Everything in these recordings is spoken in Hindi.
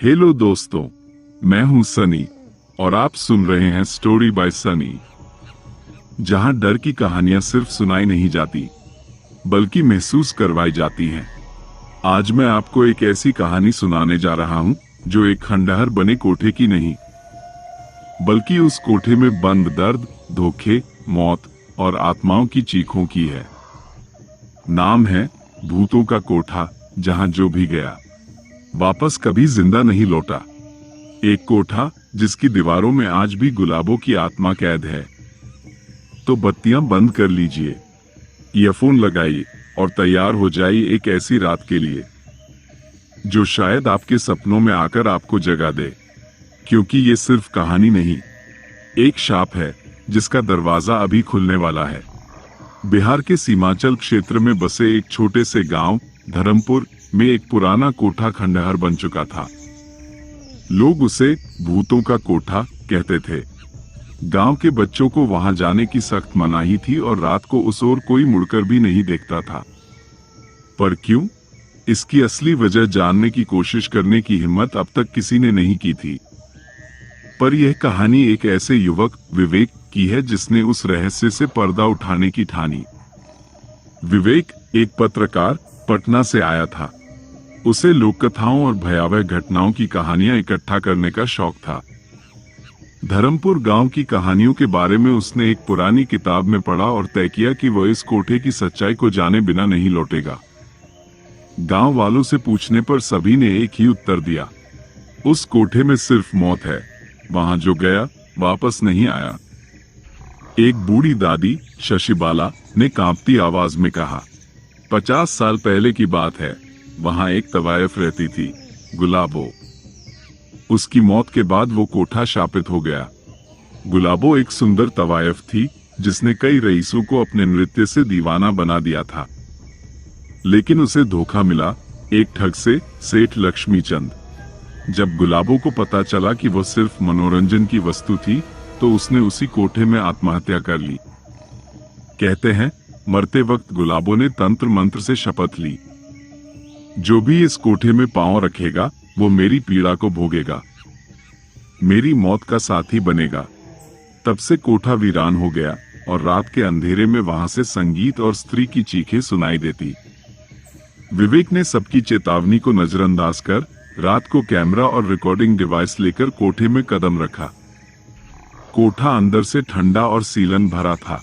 हेलो दोस्तों, मैं हूं सनी और आप सुन रहे हैं स्टोरी बाय सनी, जहां डर की कहानियां सिर्फ सुनाई नहीं जाती बल्कि महसूस करवाई जाती हैं। आज मैं आपको एक ऐसी कहानी सुनाने जा रहा हूं जो एक खंडहर बने कोठे की नहीं, बल्कि उस कोठे में बंद दर्द, धोखे, मौत और आत्माओं की चीखों की है। नाम है भूतों का कोठा, जहां जो भी गया वापस कभी जिंदा नहीं लौटा। एक कोठा जिसकी दीवारों में आज भी गुलाबों की आत्मा कैद है। तो बत्तियां बंद कर लीजिए, ईयरफोन लगाइए और तैयार हो जाइए एक ऐसी रात के लिए जो शायद आपके सपनों में आकर आपको जगा दे। क्योंकि ये सिर्फ कहानी नहीं, एक शाप है जिसका दरवाजा अभी खुलने वाला है। बिहार के सीमांचल क्षेत्र में बसे एक छोटे से गांव धर्मपुर में एक पुराना कोठा खंडहर बन चुका था। लोग उसे भूतों का कोठा कहते थे। गांव के बच्चों को वहां जाने की सख्त मनाही थी और रात को उस ओर कोई मुड़कर भी नहीं देखता था। पर क्यों? इसकी असली वजह जानने की कोशिश करने की हिम्मत अब तक किसी ने नहीं की थी। पर यह कहानी एक ऐसे युवक विवेक की है जिसने उस रहस्य से पर्दा उठाने की ठानी। विवेक एक पत्रकार पटना से आया था। उसे लोक कथाओं और भयावह घटनाओं की कहानियां इकट्ठा करने का शौक था। धर्मपुर गांव की कहानियों के बारे में उसने एक पुरानी किताब में पढ़ा और तय किया कि वह इस कोठे की सच्चाई को जाने बिना नहीं लौटेगा। गांव वालों से पूछने पर सभी ने एक ही उत्तर दिया, उस कोठे में सिर्फ मौत है, वहां जो गया वापस नहीं आया। एक बूढ़ी दादी शशिबाला ने कांपती आवाज में कहा, 50 साल पहले की बात है, वहां एक तवायफ रहती थी, गुलाबो। उसकी मौत के बाद वो कोठा शापित हो गया। गुलाबो एक सुंदर तवायफ थी जिसने कई रईसों को अपने नृत्य से दीवाना बना दिया था। लेकिन उसे धोखा मिला एक ठग से, सेठ लक्ष्मीचंद। जब गुलाबो को पता चला कि वो सिर्फ मनोरंजन की वस्तु थी, तो उसने उसी कोठे में आत्महत्या कर ली। कहते हैं मरते वक्त गुलाबो ने तंत्र मंत्र से शपथ ली, जो भी इस कोठे में पांव रखेगा वो मेरी पीड़ा को भोगेगा, मेरी मौत का साथी बनेगा। तब से कोठा वीरान हो गया और रात के अंधेरे में वहां से संगीत और स्त्री की चीखें सुनाई देती। विवेक ने सबकी चेतावनी को नजरअंदाज कर रात को कैमरा और रिकॉर्डिंग डिवाइस लेकर कोठे में कदम रखा। कोठा अंदर से ठंडा और सीलन भरा था।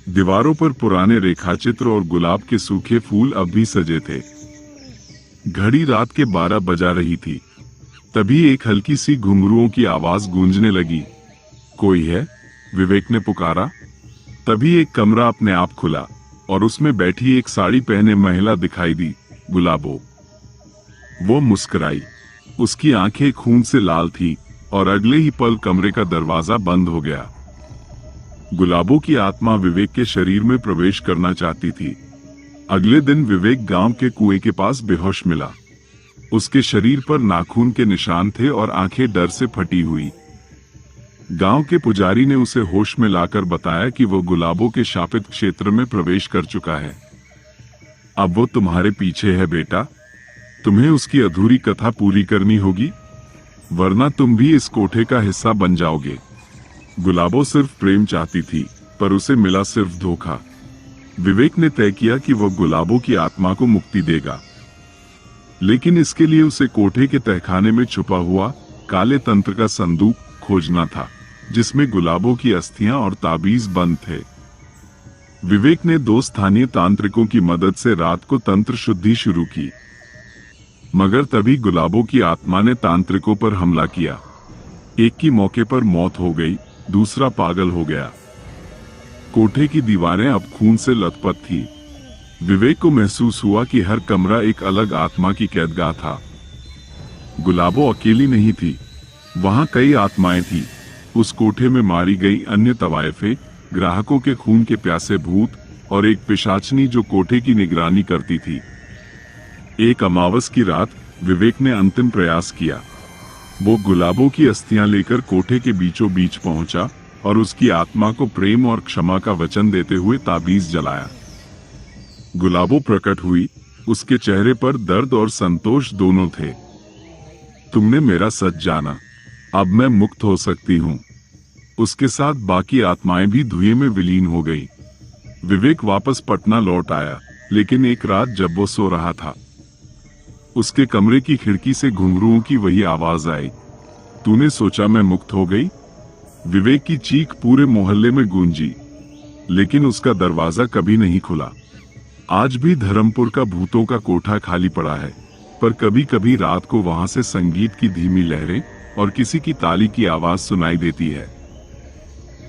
दीवारों पर पुराने रेखाचित्र और गुलाब के सूखे फूल अब भी सजे थे। घड़ी रात के 12 बजा रही थी। तभी एक हल्की सी घुंघरुओं की आवाज गूंजने लगी। कोई है? विवेक ने पुकारा। तभी एक कमरा अपने आप खुला और उसमें बैठी एक साड़ी पहने महिला दिखाई दी, गुलाबो। वो मुस्कुराई। उसकी आंखें खून से लाल थी और अगले ही पल कमरे का दरवाजा बंद हो गया। गुलाबो की आत्मा विवेक के शरीर में प्रवेश करना चाहती थी। अगले दिन विवेक गांव के कुएं के पास बेहोश मिला। उसके शरीर पर नाखून के निशान थे और आंखें डर से फटी हुई। गांव के पुजारी ने उसे होश में लाकर बताया कि वो गुलाबो के शापित क्षेत्र में प्रवेश कर चुका है। अब वो तुम्हारे पीछे है बेटा, तुम्हें उसकी अधूरी कथा पूरी करनी होगी, वरना तुम भी इस कोठे का हिस्सा बन जाओगे। गुलाबो सिर्फ प्रेम चाहती थी, पर उसे मिला सिर्फ धोखा। विवेक ने तय किया कि वो गुलाबो की आत्मा को मुक्ति देगा, लेकिन इसके लिए उसे कोठे के तहखाने में छुपा हुआ काले तंत्र का संदूक खोजना था, जिसमें गुलाबो की अस्थियां और ताबीज बंद थे। विवेक ने 2 स्थानीय तांत्रिकों की मदद से रात को तंत्र शुद्धि शुरू की, मगर तभी गुलाबो की आत्मा ने तांत्रिकों पर हमला किया। एक की मौके पर मौत हो गई, दूसरा पागल हो गया। कोठे की दीवारें अब खून से लथपथ थी। विवेक को महसूस हुआ कि हर कमरा एक अलग आत्मा की कैदगाह था। गुलाबो अकेली नहीं थी, वहां कई आत्माएं थी। उस कोठे में मारी गई अन्य तवायफे, ग्राहकों के खून के प्यासे भूत और एक पिशाचनी जो कोठे की निगरानी करती थी। एक अमावस की रात विवेक ने अंतिम प्रयास किया। वो गुलाबो की अस्थियां लेकर कोठे के बीचों बीच पहुंचा और उसकी आत्मा को प्रेम और क्षमा का वचन देते हुए ताबीज जलाया। गुलाबो प्रकट हुई। उसके चेहरे पर दर्द और संतोष दोनों थे। तुमने मेरा सच जाना, अब मैं मुक्त हो सकती हूँ। उसके साथ बाकी आत्माएं भी धुएं में विलीन हो गई। विवेक वापस पटना लौट आया, लेकिन एक रात जब वो सो रहा था, उसके कमरे की खिड़की से घुंघरूओं की वही आवाज आई, तूने सोचा मैं मुक्त हो गई? विवेक की चीख पूरे मोहल्ले में गूंजी, लेकिन उसका दरवाजा कभी नहीं खुला। आज भी धर्मपुर का भूतों का कोठा खाली पड़ा है, पर कभी कभी रात को वहां से संगीत की धीमी लहरें और किसी की ताली की आवाज सुनाई देती है।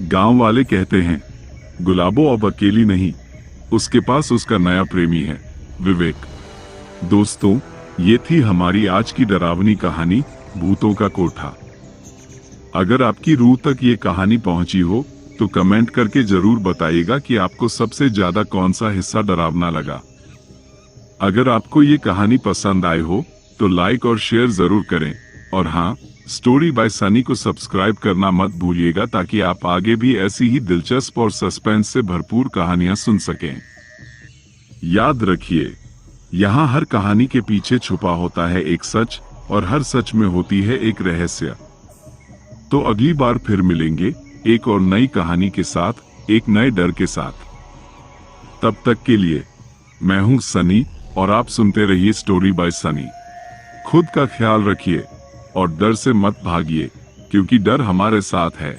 गांव वाले कहते हैं, गुलाबो अब अकेली नहीं, उसके पास उसका नया प्रेमी है, विवेक। दोस्तों, ये थी हमारी आज की डरावनी कहानी, भूतों का कोठा। अगर आपकी रूह तक ये कहानी पहुंची हो तो कमेंट करके जरूर बताइएगा कि आपको सबसे ज्यादा कौन सा हिस्सा डरावना लगा। अगर आपको ये कहानी पसंद आई हो तो लाइक और शेयर जरूर करें, और हाँ, स्टोरी बाय सनी को सब्सक्राइब करना मत भूलिएगा ताकि आप आगे भी ऐसी ही दिलचस्प और सस्पेंस से भरपूर कहानियां सुन सकें। याद रखिए, यहाँ हर कहानी के पीछे छुपा होता है एक सच, और हर सच में होती है एक रहस्य। तो अगली बार फिर मिलेंगे एक और नई कहानी के साथ, एक नए डर के साथ। तब तक के लिए मैं हूं सनी, और आप सुनते रहिए स्टोरी बाय सनी। खुद का ख्याल रखिए और डर से मत भागिए, क्योंकि डर हमारे साथ है।